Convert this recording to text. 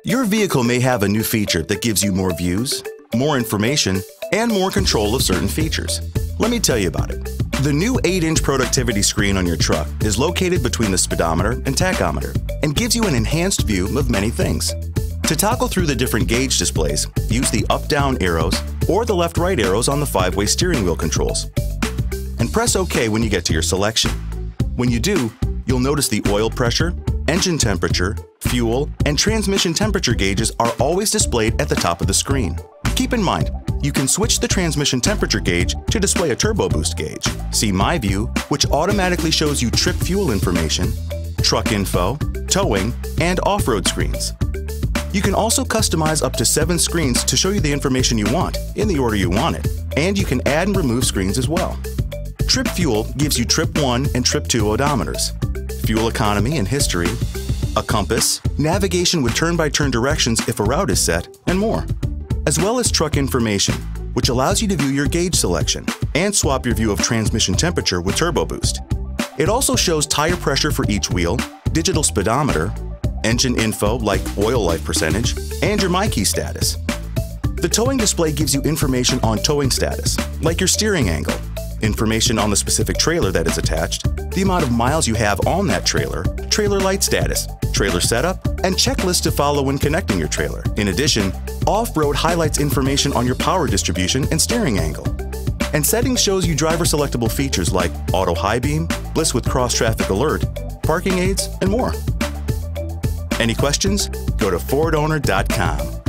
Your vehicle may have a new feature that gives you more views, more information, and more control of certain features. Let me tell you about it. The new 8-inch productivity screen on your truck is located between the speedometer and tachometer and gives you an enhanced view of many things. To toggle through the different gauge displays, use the up-down arrows or the left-right arrows on the 5-way steering wheel controls. And press OK when you get to your selection. When you do, you'll notice the oil pressure, engine temperature, fuel, and transmission temperature gauges are always displayed at the top of the screen. Keep in mind, you can switch the transmission temperature gauge to display a turbo boost gauge. See My View, which automatically shows you trip fuel information, truck info, towing, and off-road screens. You can also customize up to 7 screens to show you the information you want in the order you want it, and you can add and remove screens as well. Trip Fuel gives you Trip 1 and Trip 2 odometers, fuel economy and history, a compass, navigation with turn-by-turn directions if a route is set, and more, as well as truck information, which allows you to view your gauge selection and swap your view of transmission temperature with Turbo Boost. It also shows tire pressure for each wheel, digital speedometer, engine info like oil life percentage, and your MyKey status. The towing display gives you information on towing status, like your steering angle, information on the specific trailer that is attached, the amount of miles you have on that trailer, trailer light status, trailer setup, and checklists to follow when connecting your trailer. In addition, Off-Road highlights information on your power distribution and steering angle. And Settings shows you driver-selectable features like Auto High Beam, Bliss with Cross-Traffic Alert, parking aids, and more. Any questions? Go to FordOwner.com.